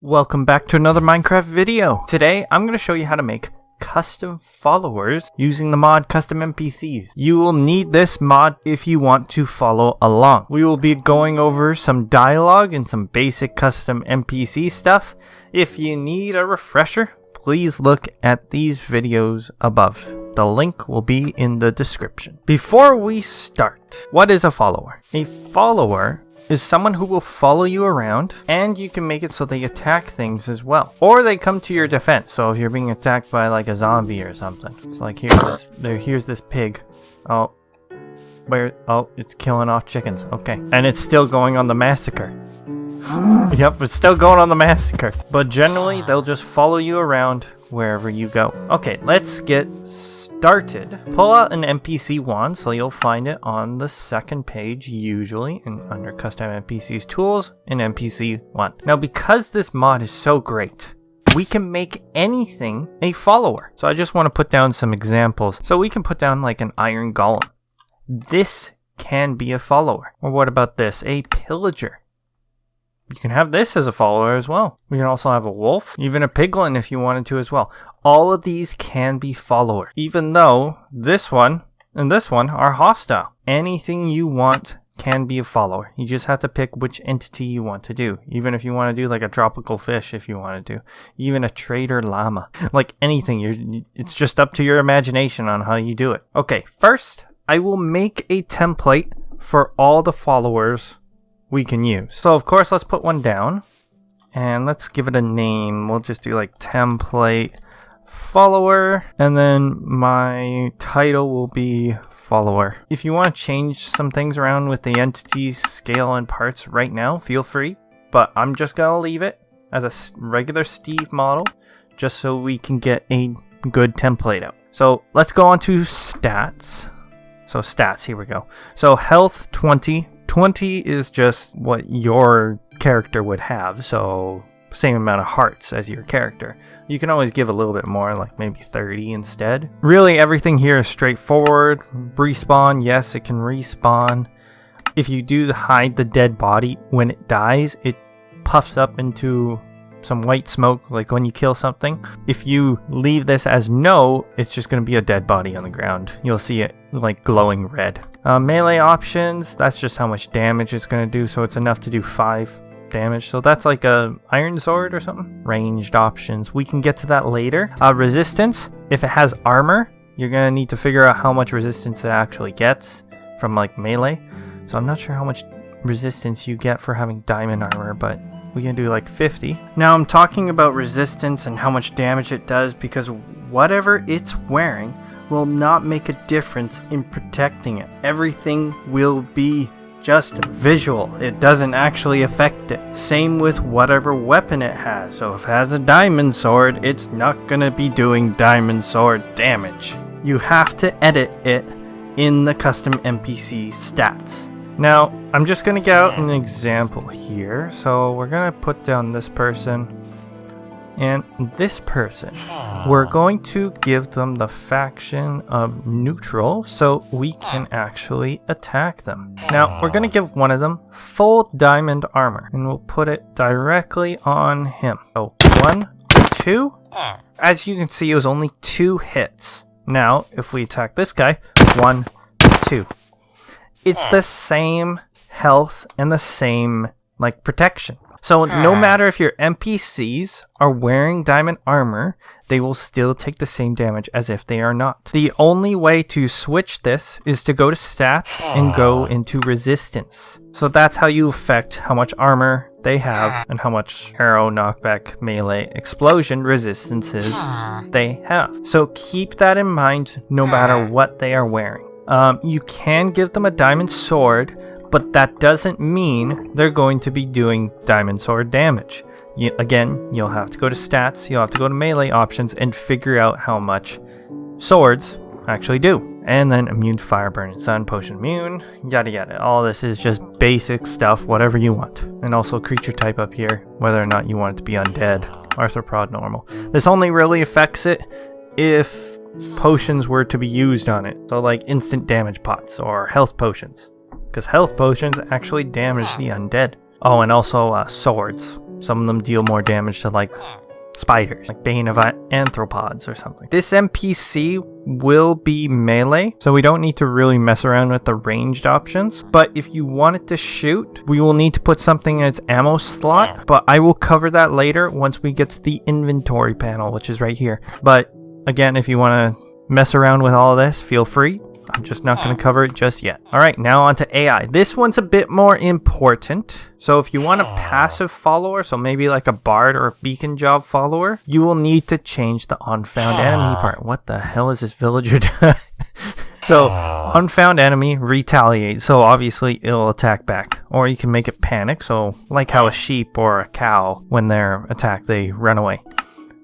Welcome back to another Minecraft video. Today I'm going to show you how to make custom followers using the mod Custom NPCs. You will need this mod if you want to follow along. We will be going over some dialogue and some basic custom NPC stuff. If you need a refresher, please look at these videos above. The link will be in the description. Before we start, what is a follower? A follower is someone who will follow you around, and you can make it so they attack things as well. Or they come to your defense, so if you're being attacked by like a zombie or something. So like here's this pig. Oh, it's killing off chickens. Okay. And it's still going on the massacre. Yep, it's still going on the massacre. But generally, they'll just follow you around wherever you go. Okay, let's get started. Pull out an NPC wand, so you'll find it on the second page usually, and under Custom NPCs Tools in NPC 1. Now because this mod is so great, we can make anything a follower. So I just want to put down some examples. So we can put down like an iron golem. This can be a follower. Or what about this? A pillager. You can have this as a follower as well. We can also have a wolf, even a piglin if you wanted to as well. All of these can be followers, even though this one and this one are hostile. Anything you want can be a follower. You just have to pick which entity you want to do. Even if you want to do like a tropical fish if you want to do. Even a trader llama. Like anything, it's just up to your imagination on how you do it. Okay, first I will make a template for all the followers we can use. So of course let's put one down and let's give it a name. We'll just do like template follower, and then my title will be follower. If you want to change some things around with the entities, scale, and parts right now, feel free, but I'm just gonna leave it as a regular Steve model just so we can get a good template out. So let's go on to stats. So stats, here we go. So health 20. 20 is just what your character would have, so same amount of hearts as your character. You can always give a little bit more, like maybe 30 instead. Really everything here is straightforward. Respawn, yes, it can respawn. If you do hide the dead body, when it dies, it puffs up into some white smoke, like when you kill something. If you leave this as no, it's just going to be a dead body on the ground. You'll see it like glowing red. Melee options, that's just how much damage it's going to do, so it's enough to do 5 damage. So that's like a iron sword or something. Ranged options, we can get to that later. Resistance, if it has armor, you're going to need to figure out how much resistance it actually gets from like melee. So I'm not sure how much resistance you get for having diamond armor, but we can do like 50. Now I'm talking about resistance and how much damage it does because whatever it's wearing will not make a difference in protecting it. Everything will be just visual. It doesn't actually affect it. Same with whatever weapon it has. So if it has a diamond sword, it's not gonna be doing diamond sword damage. You have to edit it in the custom NPC stats. Now, I'm just going to get out an example here. So we're going to put down this person and this person. We're going to give them the faction of neutral so we can actually attack them. Now, we're going to give one of them full diamond armor and we'll put it directly on him. So 1, 2. As you can see, it was only 2 hits. Now, if we attack this guy, 1, 2. It's the same health and the same like protection. So no matter if your NPCs are wearing diamond armor, they will still take the same damage as if they are not. The only way to switch this is to go to stats and go into resistance. So that's how you affect how much armor they have and how much arrow, knockback, melee, explosion resistances they have. So keep that in mind no matter what they are wearing. You can give them a diamond sword, but that doesn't mean they're going to be doing diamond sword damage. Again, you'll have to go to stats, you'll have to go to melee options and figure out how much swords actually do. And then immune to fire, burn, and sun, potion immune, yada yada. All this is just basic stuff, whatever you want. And also creature type up here, whether or not you want it to be undead, arthropod, normal. This only really affects it if potions were to be used on it, so like instant damage pots or health potions, because health potions actually damage the undead. Oh, and also swords. Some of them deal more damage to like spiders, like Bane of Arthropods or something. This NPC will be melee, so we don't need to really mess around with the ranged options. But if you want it to shoot, we will need to put something in its ammo slot, but I will cover that later once we get to the inventory panel, which is right here. But again, if you want to mess around with all of this, feel free. I'm just not going to cover it just yet. Alright, now on to AI. This one's a bit more important. So if you want a passive follower, so maybe like a bard or a beacon job follower, you will need to change the unfound enemy part. What the hell is this villager doing? So, unfound enemy, retaliate. So obviously it'll attack back. Or you can make it panic. So like how a sheep or a cow, when they're attacked, they run away.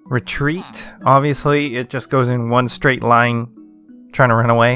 Retreat. Obviously it just goes in one straight line, trying to run away.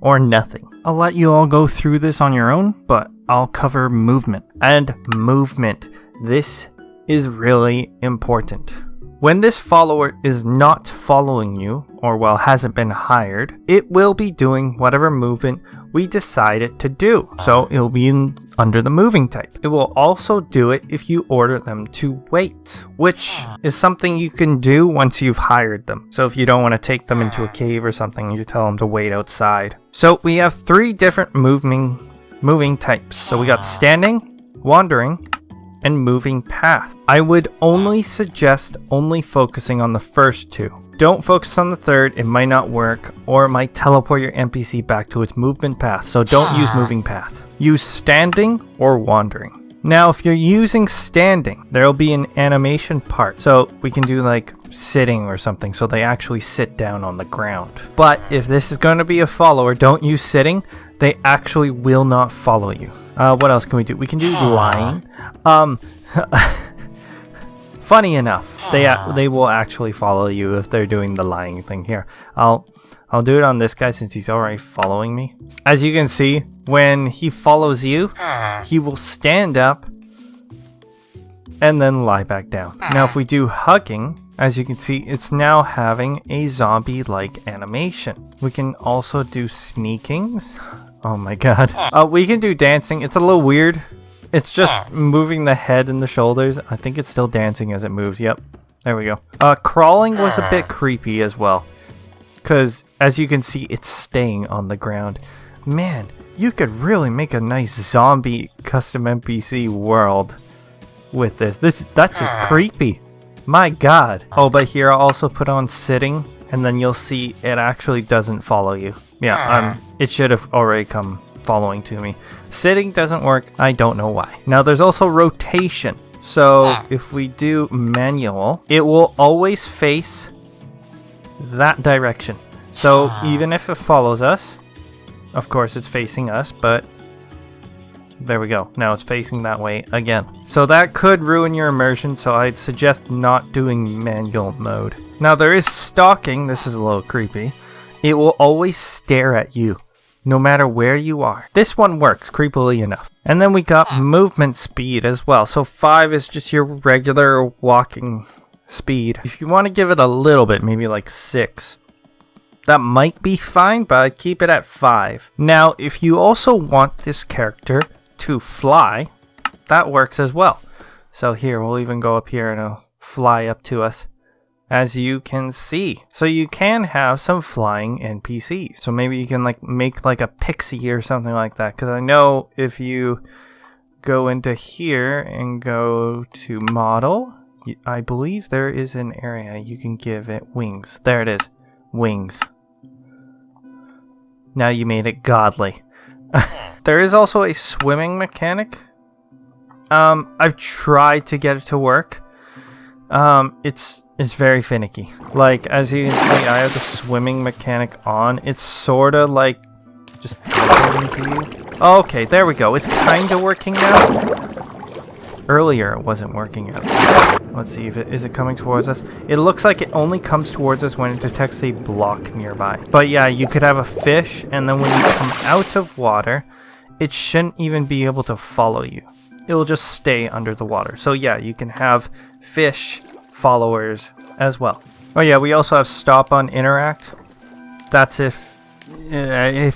Or nothing. I'll let you all go through this on your own, but I'll cover movement. And movement. This is really important. When this follower is not following you, or well, hasn't been hired, it will be doing whatever movement we decide it to do. So it'll be under the moving type. It will also do it if you order them to wait, which is something you can do once you've hired them. So if you don't want to take them into a cave or something, you tell them to wait outside. So we have 3 different moving types. So we got standing, wandering, and moving path. I would only suggest focusing on the first 2. Don't focus on the third, it might not work, or it might teleport your NPC back to its movement path, so don't use moving path. Use standing or wandering. Now if you're using standing, there'll be an animation part, so we can do like sitting or something, so they actually sit down on the ground. But if this is going to be a follower, don't use sitting. They actually will not follow you. What else can we do? We can do lying. Funny enough, they will actually follow you if they're doing the lying thing. Here, I'll do it on this guy since he's already following me. As you can see, when he follows you, he will stand up and then lie back down. Now if we do hugging, as you can see, it's now having a zombie-like animation. We can also do sneaking. Oh my god. We can do dancing. It's a little weird. It's just moving the head and the shoulders. I think it's still dancing as it moves. Yep. There we go. Crawling was a bit creepy as well. Because, as you can see, it's staying on the ground. Man, you could really make a nice zombie custom NPC world with this. That's just creepy. My god. Oh, but here I'll also put on sitting. And then you'll see it actually doesn't follow you. Yeah, it should have already come following to me. Sitting doesn't work. I don't know why. Now there's also rotation. So if we do manual, it will always face that direction. So even if it follows us, of course it's facing us, but there we go. Now it's facing that way again. So that could ruin your immersion, so I'd suggest not doing manual mode. Now there is stalking. This is a little creepy. It will always stare at you, no matter where you are. This one works, creepily enough. And then we got movement speed as well. So 5 is just your regular walking speed. If you want to give it a little bit, maybe like 6, that might be fine, but I'd keep it at 5. Now, if you also want this character to fly, that works as well. So here, we'll even go up here and it'll fly up to us, as you can see. So you can have some flying NPCs. So maybe you can like make like a pixie or something like that. Because I know if you go into here and go to model, I believe there is an area you can give it wings. There it is. Wings. Now you made it godly. There is also a swimming mechanic. I've tried to get it to work. It's very finicky. Like, as you can see, I have the swimming mechanic on. It's sort of like just teleporting to you. Okay, there we go. It's kind of working now. Earlier, it wasn't working out. Let's see if is it coming towards us. It looks like it only comes towards us when it detects a block nearby. But yeah, you could have a fish, and then when you come out of water, it shouldn't even be able to follow you. It will just stay under the water. So yeah, you can have fish followers as well. Oh yeah, we also have stop on interact. That's if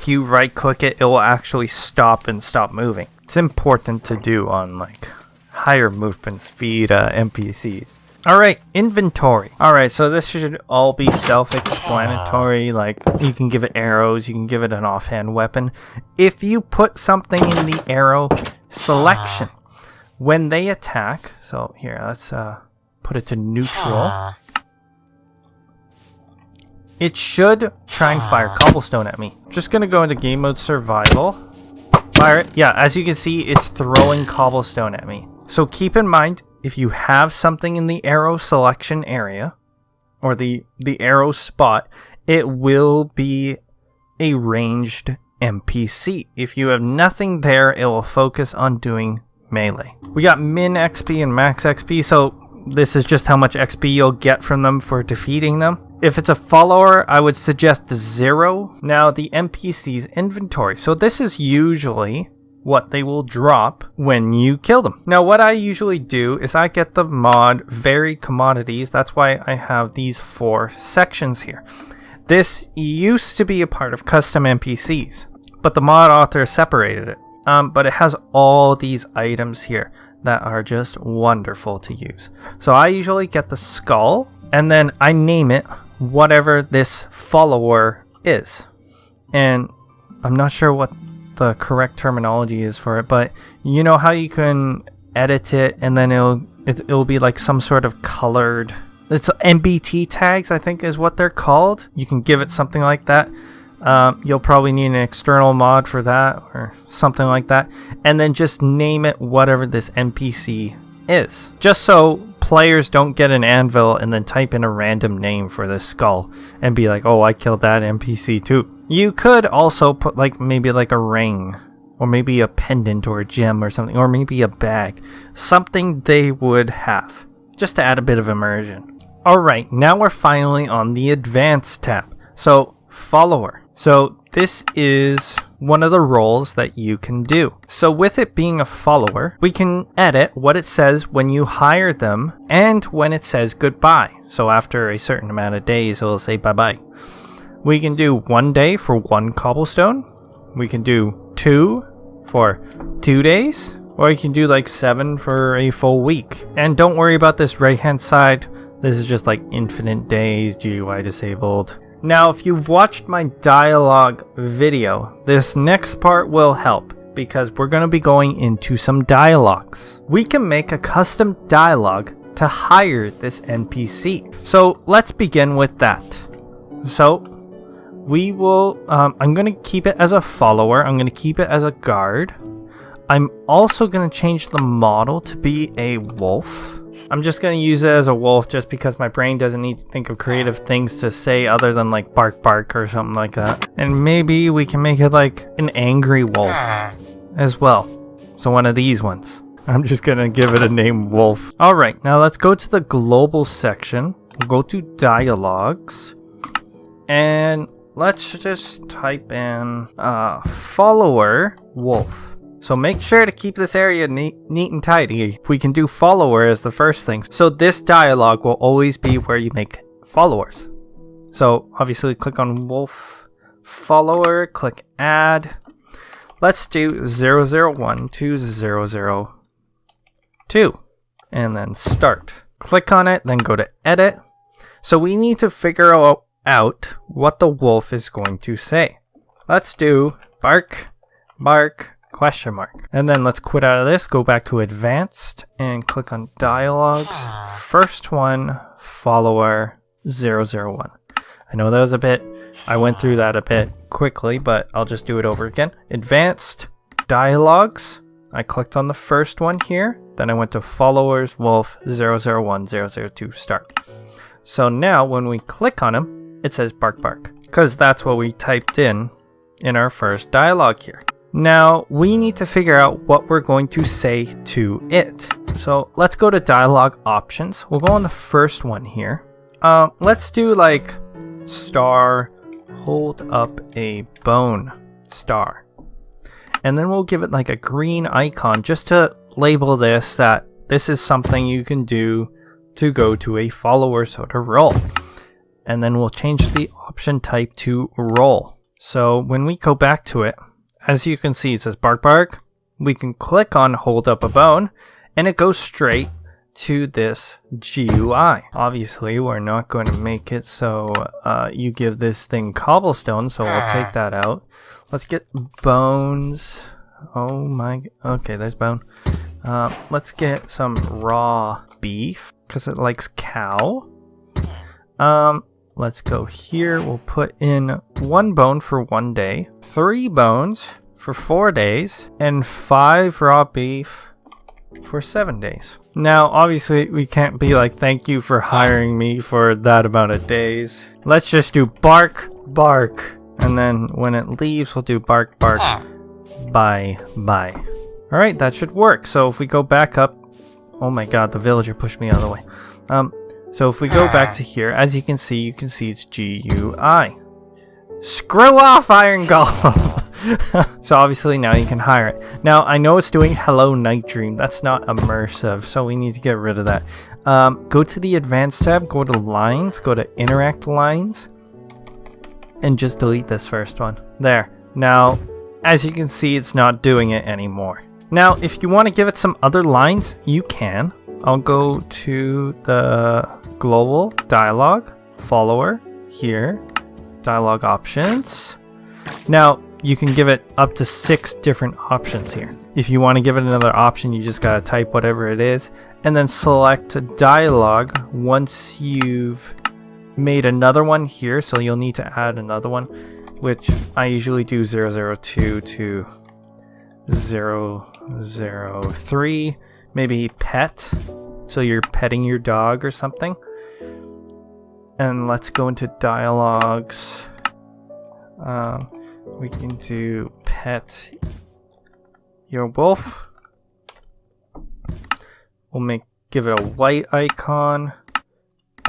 you right click it, it will actually stop and stop moving. It's important to do on like higher movement speed NPCs. Alright, inventory. Alright, so this should all be self-explanatory. Like, you can give it arrows, you can give it an offhand weapon. If you put something in the arrow selection, when they attack, so here, let's put it to neutral. It should try and fire cobblestone at me. Just gonna go into game mode survival. Fire it. Yeah, as you can see, it's throwing cobblestone at me. So keep in mind, if you have something in the arrow selection area, or the arrow spot, it will be a ranged NPC. If you have nothing there, it will focus on doing melee. We got min XP and max XP, so this is just how much XP you'll get from them for defeating them. If it's a follower, I would suggest 0. Now, the NPC's inventory. So this is usually what they will drop when you kill them. Now, what I usually do is I get the mod varied commodities. That's why I have these 4 sections here. This used to be a part of custom NPCs, but the mod author separated it. But it has all these items here that are just wonderful to use. So I usually get the skull, and then I name it whatever this follower is. And I'm not sure what the correct terminology is for it, but you know how you can edit it and then it'll be like some sort of colored, it's NBT tags, I think is what they're called. You can give it something like that. You'll probably need an external mod for that or something like that, and then just name it whatever this NPC is, just so players don't get an anvil and then type in a random name for this skull and be like, oh, I killed that NPC too. You could also put like maybe like a ring, or maybe a pendant or a gem or something, or maybe a bag, something they would have, just to add a bit of immersion. Alright, now we're finally on the advanced tab. So follower. So this is one of the roles that you can do. So with it being a follower, we can edit what it says when you hire them and when it says goodbye. So after a certain amount of days, it'll say bye-bye. We can do 1 day for 1 cobblestone. We can do 2 for 2 days. Or you can do like 7 for a full week. And don't worry about this right-hand side. This is just like infinite days, GUI disabled. Now, if you've watched my dialogue video, this next part will help because we're going to be going into some dialogues. We can make a custom dialogue to hire this NPC. So let's begin with that. So we will, I'm going to keep it as a follower. I'm going to keep it as a guard. I'm also going to change the model to be a wolf. I'm just going to use it as a wolf just because my brain doesn't need to think of creative things to say other than like bark bark or something like that. And maybe we can make it like an angry wolf as well. So one of these ones. I'm just going to give it a name wolf. Alright, now let's go to the global section. We'll go to dialogues. And let's just type in follower wolf. So make sure to keep this area neat and tidy. We can do follower as the first thing. So this dialogue will always be where you make followers. So obviously click on wolf follower, click add. Let's do 001 to 002 and then start. Click on it, then go to edit. So we need to figure out what the wolf is going to say. Let's do bark, bark, question mark. And then let's quit out of this, go back to advanced and click on dialogues. First one, follower 001. I know that was I went through that a bit quickly, but I'll just do it over again. Advanced dialogues. I clicked on the first one here. Then I went to followers, wolf 001, 002, start. So now when we click on him, it says bark bark, because that's what we typed in our first dialogue here. Now, we need to figure out what we're going to say to it. So let's go to dialogue options. We'll go on the first one here. Let's do like star, hold up a bone, star. And then we'll give it like a green icon just to label this that this is something you can do to go to a follower sort of role. And then we'll change the option type to role. So when we go back to it, as you can see, it says bark bark. We can click on hold up a bone and it goes straight to this GUI. Obviously, we're not going to make it so you give this thing cobblestone, so we'll take that out. Let's get bones. Oh my, okay, there's bone. Let's get some raw beef, because it likes cow. Let's go here. We'll put in 1 bone for 1 day, 3 bones for 4 days, and 5 raw beef for 7 days. Now, obviously, we can't be like, thank you for hiring me for that amount of days. Let's just do bark, bark. And then when it leaves, we'll do bark, bark, bye, bye. All right, that should work. So if we go back up, oh my God, the villager pushed me out of the way. So if we go back to here, as you can see it's GUI. Screw off, Iron Golem! So obviously now you can hire it. Now I know it's doing hello Knightdream. That's not immersive, so we need to get rid of that. Go to the advanced tab, go to lines, go to interact lines, and just delete this first one. There. Now, as you can see, it's not doing it anymore. Now, if you want to give it some other lines, you can. I'll go to the global dialog, follower, here, dialog options. Now, you can give it up to 6 different options here. If you want to give it another option, you just gotta type whatever it is, and then select dialog once you've made another one here, so you'll need to add another one, which I usually do 002 to 003, maybe pet, so you're petting your dog or something. And let's go into dialogues. We can do pet your wolf. We'll give it a white icon,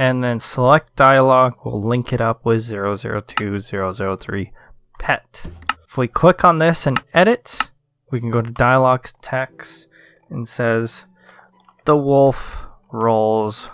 and then select dialogue. We'll link it up with 002, 003 pet. If we click on this and edit, we can go to dialogue text and says the wolf rolls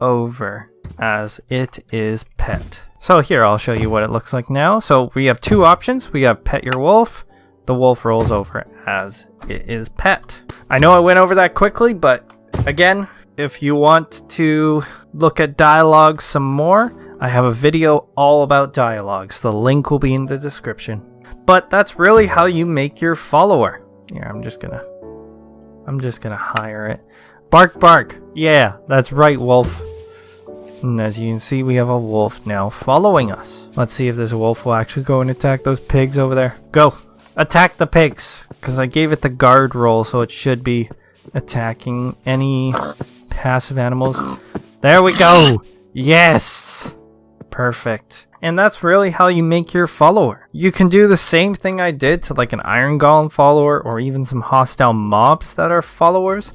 over as it is pet. So here, I'll show you what it looks like now. So we have 2 options. We have pet your wolf. The wolf rolls over as it is pet. I know I went over that quickly, but again, if you want to look at dialogues some more, I have a video all about dialogues. The link will be in the description. But that's really how you make your follower. Here, I'm just gonna hire it. Bark, bark. Yeah, that's right, wolf. And as you can see, we have a wolf now following us. Let's see if this wolf will actually go and attack those pigs over there. Go! Attack the pigs! Because I gave it the guard roll, so it should be attacking any passive animals. There we go! Yes! Perfect. And that's really how you make your follower. You can do the same thing I did to like an Iron Golem follower, or even some hostile mobs that are followers.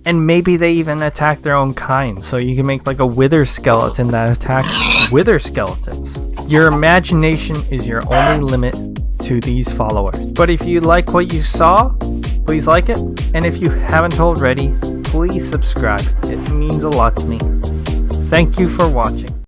And maybe they even attack their own kind. So you can make like a wither skeleton that attacks wither skeletons. Your imagination is your only limit to these followers. But if you like what you saw, please like it. And if you haven't already, please subscribe. It means a lot to me. Thank you for watching.